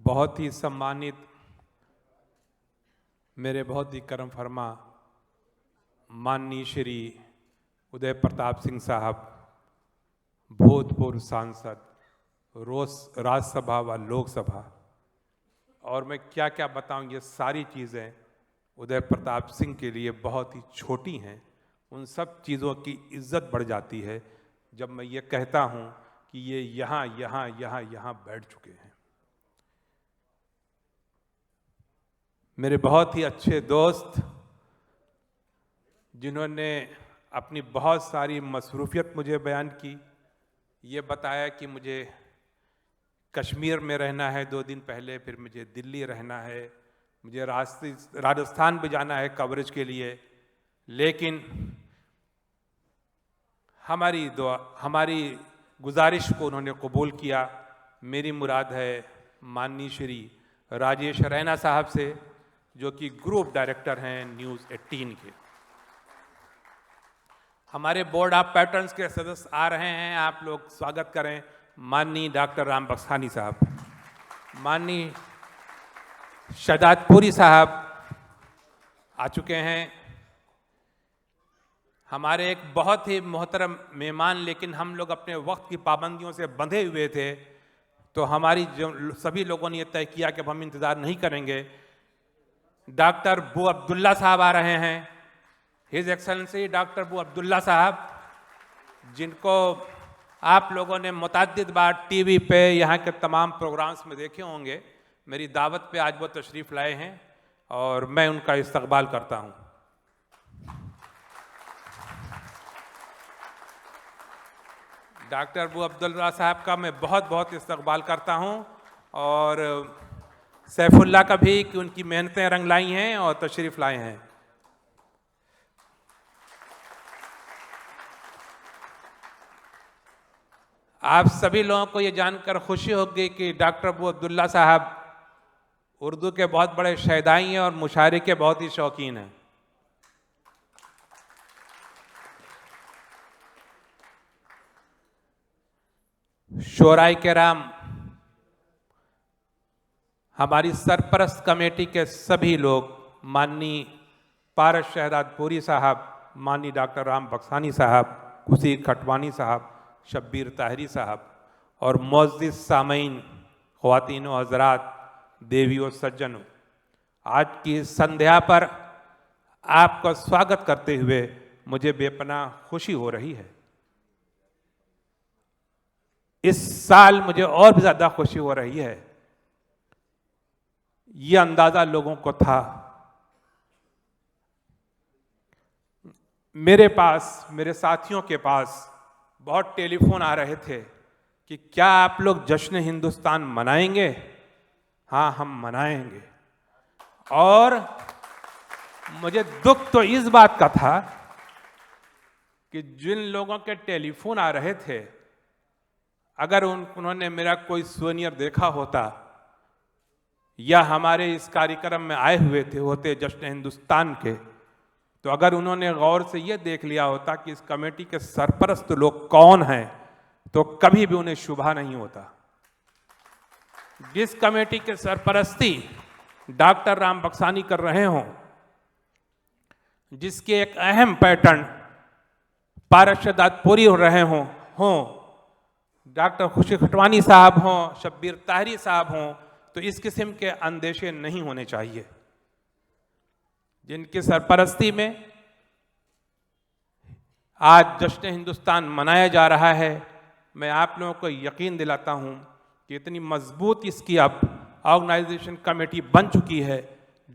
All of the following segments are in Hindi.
बहुत ही सम्मानित मेरे बहुत ही करम फरमा माननीय श्री उदय प्रताप सिंह साहब, भूतपूर्व सांसद, राज्यसभा व लोकसभा, और मैं क्या क्या बताऊं, ये सारी चीज़ें उदय प्रताप सिंह के लिए बहुत ही छोटी हैं। उन सब चीज़ों की इज्जत बढ़ जाती है जब मैं ये कहता हूं कि ये यहाँ बैठ चुके हैं। मेरे बहुत ही अच्छे दोस्त जिन्होंने अपनी बहुत सारी मसरूफियत मुझे बयान की, ये बताया कि मुझे कश्मीर में रहना है 2 दिन पहले, फिर मुझे दिल्ली रहना है, मुझे राजस्थान भी जाना है कवरेज के लिए, लेकिन हमारी गुजारिश को उन्होंने कबूल किया। मेरी मुराद है माननीय श्री राजेश रैना साहब से, जो कि ग्रुप डायरेक्टर हैं न्यूज़ 18 के। हमारे बोर्ड ऑफ पैटर्न्स के सदस्य आ रहे हैं, आप लोग स्वागत करें। माननीय डॉक्टर राम बख्शानी साहब, माननीय शहजादपुरी साहब आ चुके हैं। हमारे एक बहुत ही मोहतरम मेहमान, लेकिन हम लोग अपने वक्त की पाबंदियों से बंधे हुए थे, तो हमारी जो सभी लोगों ने यह तय किया कि अब हम इंतज़ार नहीं करेंगे। डॉक्टर बू अब्दुल्ला साहब आ रहे हैं, हिज एक्सेलेंसी डॉक्टर बू अब्दुल्ला साहब, जिनको आप लोगों ने मुतअद्दिद बार टीवी पे, यहाँ के तमाम प्रोग्राम्स में देखे होंगे। मेरी दावत पे आज वो तशरीफ़ लाए हैं और मैं उनका इस्तकबाल करता हूँ। डॉक्टर बू अब्दुल्ला साहब का मैं बहुत बहुत इस्तकबाल करता हूँ, और सैफुल्ला का भी, कि उनकी मेहनतें रंग लाई हैं और तशरीफ़ लाए हैं। आप सभी लोगों को ये जानकर खुशी होगी कि डॉक्टर बू अब्दुल्ला साहब उर्दू के बहुत बड़े शहदाई हैं और मुशायरे के बहुत ही शौकीन हैं। शोराई केराम, हमारी सरपरस्त कमेटी के सभी लोग, माननीय पारस शहजादपुरी साहब, माननीय डॉक्टर राम बख्शानी साहब, खुशी खटवानी साहब, शब्बीर ताहिरी साहब, और मुअज़्ज़िज़ सामईन, ख़वातीनो हज़रात, देवियों सज्जनों, आज की संध्या पर आपका स्वागत करते हुए मुझे बेपनाह खुशी हो रही है। इस साल मुझे और भी ज़्यादा खुशी हो रही है। ये अंदाज़ा लोगों को था। मेरे पास, मेरे साथियों के पास बहुत टेलीफोन आ रहे थे कि क्या आप लोग जश्न हिंदुस्तान मनाएंगे? हाँ, हम मनाएंगे। और मुझे दुख तो इस बात का था कि जिन लोगों के टेलीफोन आ रहे थे, अगर उन्होंने मेरा कोई सोनियर देखा होता या हमारे इस कार्यक्रम में आए हुए होते जश्न हिंदुस्तान के, तो अगर उन्होंने गौर से ये देख लिया होता कि इस कमेटी के सरपरस्त लोग कौन हैं, तो कभी भी उन्हें शुभा नहीं होता। जिस कमेटी के सरपरस्ती डॉक्टर राम बख्शानी कर रहे हों, जिसके एक अहम पैटर्न पारस शहजादपुरी हो रहे हों, डॉक्टर खुशी खटवानी साहब हों, शब्बीर ताहिरी साहब हों, तो इस किस्म के अंदेशे नहीं होने चाहिए। जिनकी सरपरस्ती में आज जश्न हिंदुस्तान मनाया जा रहा है, मैं आप लोगों को यकीन दिलाता हूं कि इतनी मजबूत इसकी अब ऑर्गेनाइजेशन कमेटी बन चुकी है,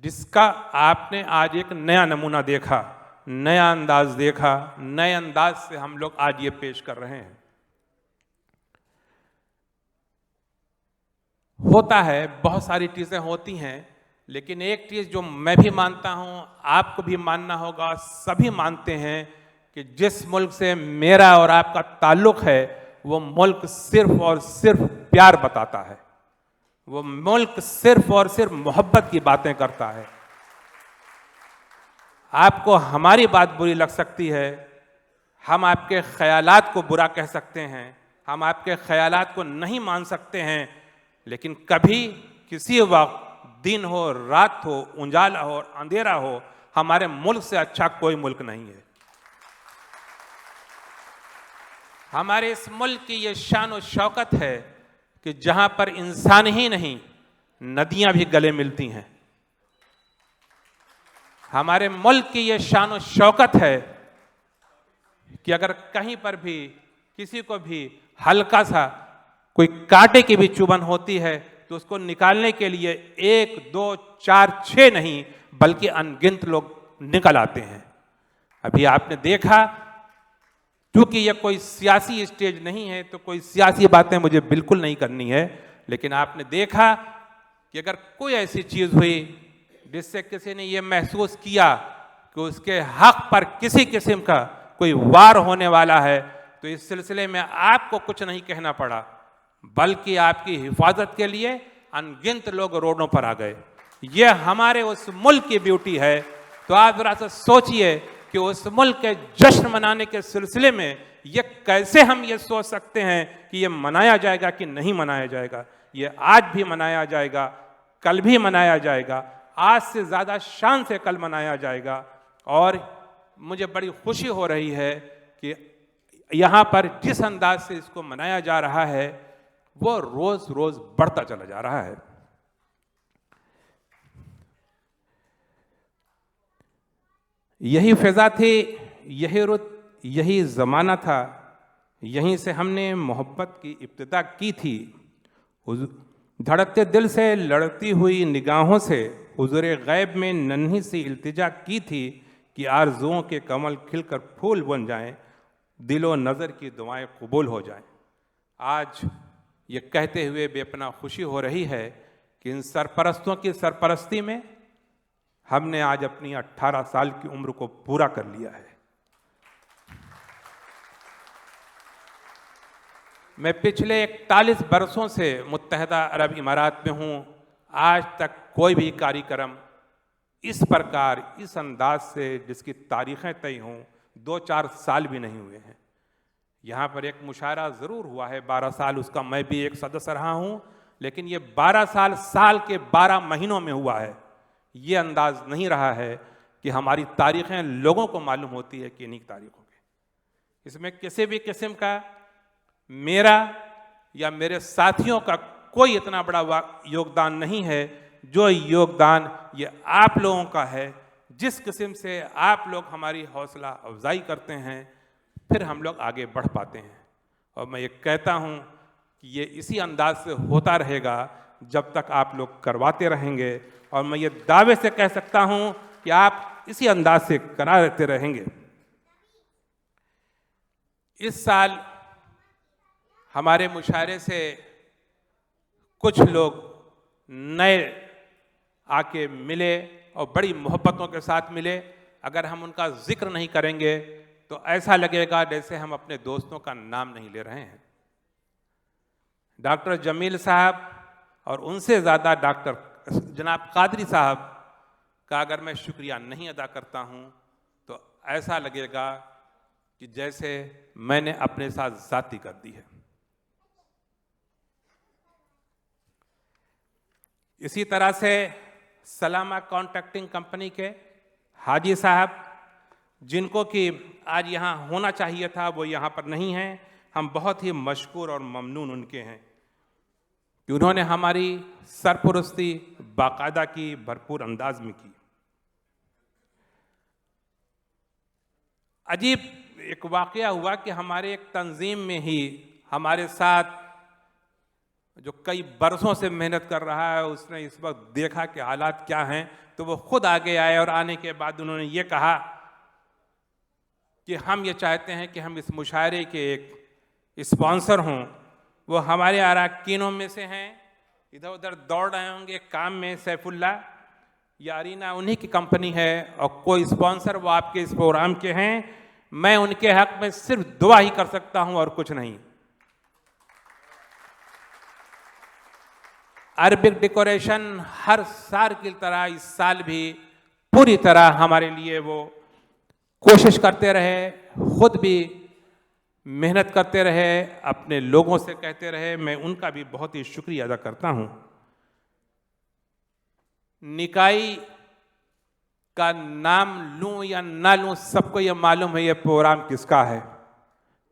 जिसका आपने आज एक नया नमूना देखा, नया अंदाज देखा, नए अंदाज से हम लोग आज ये पेश कर रहे हैं। होता है, बहुत सारी चीज़ें होती हैं, लेकिन एक चीज़ जो मैं भी मानता हूं, आपको भी मानना होगा, सभी मानते हैं कि जिस मुल्क से मेरा और आपका ताल्लुक़ है, वो मुल्क सिर्फ और सिर्फ प्यार बताता है। वो मुल्क सिर्फ और सिर्फ मोहब्बत की बातें करता है। आपको हमारी बात बुरी लग सकती है, हम आपके ख्यालात को बुरा कह सकते हैं, हम आपके ख्यालात को नहीं मान सकते हैं, लेकिन कभी किसी वक्त, दिन हो रात हो, उजाला हो अंधेरा हो, हमारे मुल्क से अच्छा कोई मुल्क नहीं है। हमारे इस मुल्क की ये शान और शौकत है कि जहां पर इंसान ही नहीं, नदियां भी गले मिलती हैं। हमारे मुल्क की ये शान और शौकत है कि अगर कहीं पर भी किसी को भी हल्का सा कोई कांटे की भी चुभन होती है तो उसको निकालने के लिए 1, 2, 4, 6 नहीं बल्कि अनगिनत लोग निकल आते हैं। अभी आपने देखा, क्योंकि यह कोई सियासी स्टेज नहीं है तो कोई सियासी बातें मुझे बिल्कुल नहीं करनी है, लेकिन आपने देखा कि अगर कोई ऐसी चीज हुई जिससे किसी ने यह महसूस किया कि उसके हक पर किसी किस्म का कोई वार होने वाला है, तो इस सिलसिले में आपको कुछ नहीं कहना पड़ा, बल्कि आपकी हिफाजत के लिए अनगिनत लोग रोडों पर आ गए। यह हमारे उस मुल्क की ब्यूटी है। तो आप जरा सा सोचिए कि उस मुल्क के जश्न मनाने के सिलसिले में ये कैसे हम ये सोच सकते हैं कि ये मनाया जाएगा कि नहीं मनाया जाएगा। ये आज भी मनाया जाएगा, कल भी मनाया जाएगा, आज से ज़्यादा शान से कल मनाया जाएगा। और मुझे बड़ी खुशी हो रही है कि यहाँ पर जिस अंदाज से इसको मनाया जा रहा है वो रोज रोज बढ़ता चला जा रहा है। यही फिजा थी, यही रुत, यही ज़माना था, यहीं से हमने मोहब्बत की इब्तिदा की थी। धड़कते दिल से लड़ती हुई निगाहों से हुज़ूर गैब में नन्ही सी इल्तिजा की थी कि आरज़ुओं के कमल खिलकर फूल बन जाएं, दिलो नज़र की दुआएं कबूल हो जाएं। आज ये कहते हुए बेपनाह खुशी हो रही है कि इन सरपरस्तों की सरपरस्ती में हमने आज अपनी 18 साल की उम्र को पूरा कर लिया है। मैं पिछले 41 बरसों से मुत्तहदा अरब इमारात में हूँ। आज तक कोई भी कार्यक्रम इस प्रकार, इस अंदाज से जिसकी तारीखें तय हों 2-4 साल भी नहीं हुए हैं। यहाँ पर एक मुशायरा ज़रूर हुआ है 12 साल, उसका मैं भी एक सदस्य रहा हूँ, लेकिन ये 12 साल साल के 12 महीनों में हुआ है। ये अंदाज नहीं रहा है कि हमारी तारीखें लोगों को मालूम होती है कि इन्हीं तारीखों के। इसमें किसी भी किस्म का मेरा या मेरे साथियों का कोई इतना बड़ा योगदान नहीं है जो योगदान ये आप लोगों का है। जिस किस्म से आप लोग हमारी हौसला अफजाई करते हैं, फिर हम लोग आगे बढ़ पाते हैं। और मैं ये कहता हूँ कि ये इसी अंदाज से होता रहेगा जब तक आप लोग करवाते रहेंगे, और मैं ये दावे से कह सकता हूँ कि आप इसी अंदाज से कराते रहेंगे। इस साल हमारे मुशायरे से कुछ लोग नए आके मिले और बड़ी मोहब्बतों के साथ मिले। अगर हम उनका जिक्र नहीं करेंगे तो ऐसा लगेगा जैसे हम अपने दोस्तों का नाम नहीं ले रहे हैं। डॉक्टर जमील साहब और उनसे ज़्यादा डॉक्टर जनाब कादरी साहब का अगर मैं शुक्रिया नहीं अदा करता हूँ तो ऐसा लगेगा कि जैसे मैंने अपने साथ ज़्यादती कर दी है। इसी तरह से सलामा कॉन्ट्रैक्टिंग कंपनी के हाजी साहब, जिनको कि आज यहाँ होना चाहिए था, वो यहाँ पर नहीं हैं। हम बहुत ही मशकूर और ममनून उनके हैं कि उन्होंने हमारी सरपरस्ती बाकायदा की, भरपूर अंदाज में की। अजीब एक वाकया हुआ कि हमारे एक तंजीम में ही हमारे साथ जो कई बरसों से मेहनत कर रहा है, उसने इस वक्त देखा कि हालात क्या हैं, तो वो खुद आगे आए और आने के बाद उन्होंने ये कहा कि हम ये चाहते हैं कि हम इस मुशायरे के एक स्पॉन्सर हों। वो हमारे अरकानों में से हैं, इधर उधर दौड़ रहे होंगे काम में। सैफुल्ला या अरीना उन्हीं की कंपनी है और कोई स्पॉन्सर वो आपके इस प्रोग्राम के हैं। मैं उनके हक में सिर्फ दुआ ही कर सकता हूं और कुछ नहीं। अरबिक डेकोरेशन हर साल की तरह इस साल भी पूरी तरह हमारे लिए वो कोशिश करते रहे, खुद भी मेहनत करते रहे, अपने लोगों से कहते रहे। मैं उनका भी बहुत ही शुक्रिया अदा करता हूं। निकाय का नाम लूं या ना लूं, सबको ये मालूम है ये प्रोग्राम किसका है।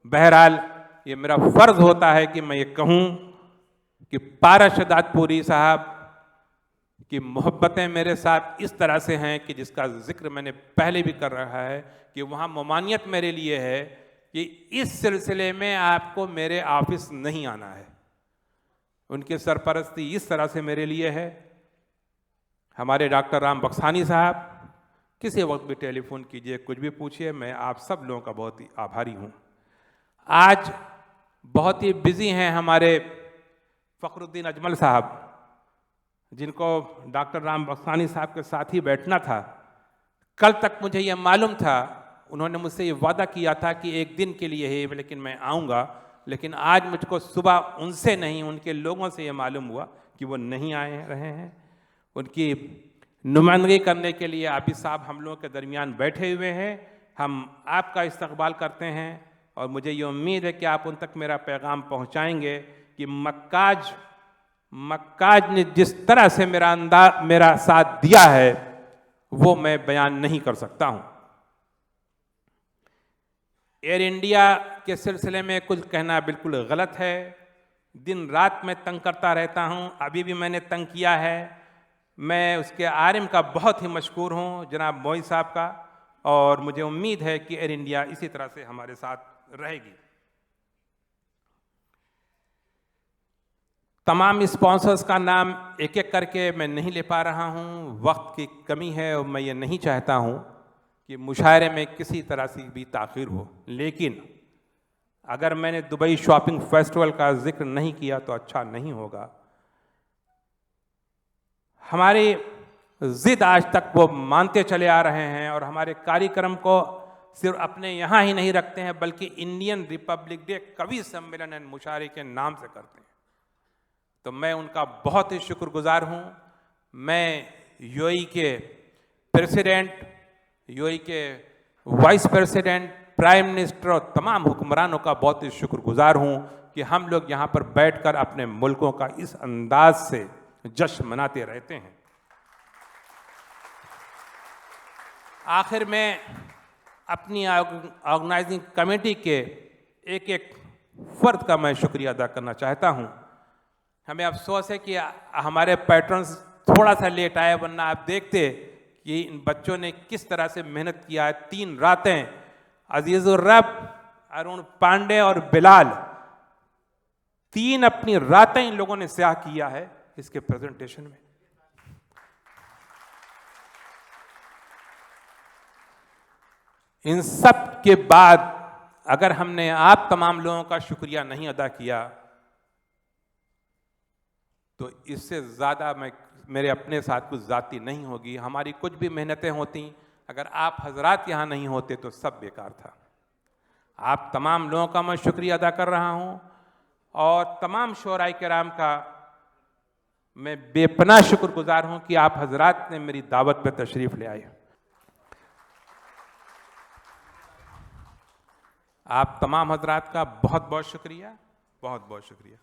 बहरहाल ये मेरा फर्ज होता है कि मैं ये कहूं कि पारस शहदादपुरी साहब की मोहब्बतें मेरे साथ इस तरह से हैं कि जिसका जिक्र मैंने पहले भी कर रहा है कि वहाँ ममानियत मेरे लिए है कि इस सिलसिले में आपको मेरे ऑफिस नहीं आना है। उनकी सरपरस्ती इस तरह से मेरे लिए है। हमारे डॉक्टर राम बक्सानी साहब, किसी वक्त भी टेलीफोन कीजिए, कुछ भी पूछिए, मैं आप सब लोगों का बहुत ही आभारी हूँ। आज बहुत ही बिजी हैं हमारे फ़खरुद्दीन अजमल साहब, जिनको डॉक्टर राम बक्सानी साहब के साथ ही बैठना था। कल तक मुझे ये मालूम था, उन्होंने मुझसे ये वादा किया था कि एक दिन के लिए है, लेकिन मैं आऊँगा। लेकिन आज मुझको सुबह उनसे नहीं, उनके लोगों से ये मालूम हुआ कि वो नहीं आए रहे हैं। उनकी नुमाइंदगी करने के लिए आबिद साहब हम लोगों के दरमियान बैठे हुए हैं। हम आपका इस्तकबाल करते हैं और मुझे ये उम्मीद है कि आप उन तक मेरा पैगाम पहुंचाएंगे कि मक्काज ने जिस तरह से मेरा साथ दिया है वो मैं बयान नहीं कर सकता हूं। एयर इंडिया के सिलसिले में कुछ कहना बिल्कुल गलत है। दिन रात मैं तंग करता रहता हूं, अभी भी मैंने तंग किया है। मैं उसके आरिम का बहुत ही मशकूर हूं, जनाब मोई साहब का, और मुझे उम्मीद है कि एयर इंडिया इसी तरह से हमारे साथ रहेगी। तमाम स्पॉन्सर्स का नाम एक एक करके मैं नहीं ले पा रहा हूं, वक्त की कमी है और मैं ये नहीं चाहता हूं कि मुशायरे में किसी तरह से भी ताख़ीर हो। लेकिन अगर मैंने दुबई शॉपिंग फेस्टिवल का जिक्र नहीं किया तो अच्छा नहीं होगा। हमारी जिद आज तक वो मानते चले आ रहे हैं और हमारे कार्यक्रम को सिर्फ अपने यहाँ ही नहीं रखते हैं, बल्कि इंडियन रिपब्लिक डे कवि सम्मेलन एंड मुशायरे के नाम से करते हैं। तो मैं उनका बहुत ही शुक्रगुजार हूँ। मैं यूएई के प्रेसिडेंट, यूएई के वाइस प्रेसिडेंट, प्राइम मिनिस्टर और तमाम हुक्मरानों का बहुत ही शुक्रगुजार हूँ कि हम लोग यहाँ पर बैठकर अपने मुल्कों का इस अंदाज से जश्न मनाते रहते हैं। आखिर में अपनी ऑर्गेनाइजिंग कमेटी के एक एक फर्द का मैं शुक्रिया अदा करना चाहता हूँ। हमें अफसोस है कि हमारे पैट्रन्स थोड़ा सा लेट आए, वरना आप देखते कि इन बच्चों ने किस तरह से मेहनत किया है। 3 रातें अजीजुर रब, अरुण पांडे और बिलाल, 3 अपनी रातें इन लोगों ने स्याह किया है इसके प्रेजेंटेशन में। इन सब के बाद अगर हमने आप तमाम लोगों का शुक्रिया नहीं अदा किया तो इससे ज़्यादा मेरे अपने साथ कुछ ज़ाती नहीं होगी। हमारी कुछ भी मेहनतें होती, अगर आप हजरात यहाँ नहीं होते तो सब बेकार था। आप तमाम लोगों का मैं शुक्रिया अदा कर रहा हूँ और तमाम शोराए किराम का मैं बेपनाह शुक्रगुजार हूँ कि आप हजरात ने मेरी दावत पे तशरीफ़ ले आए। आप तमाम हजरात का बहुत बहुत शुक्रिया, बहुत बहुत शुक्रिया।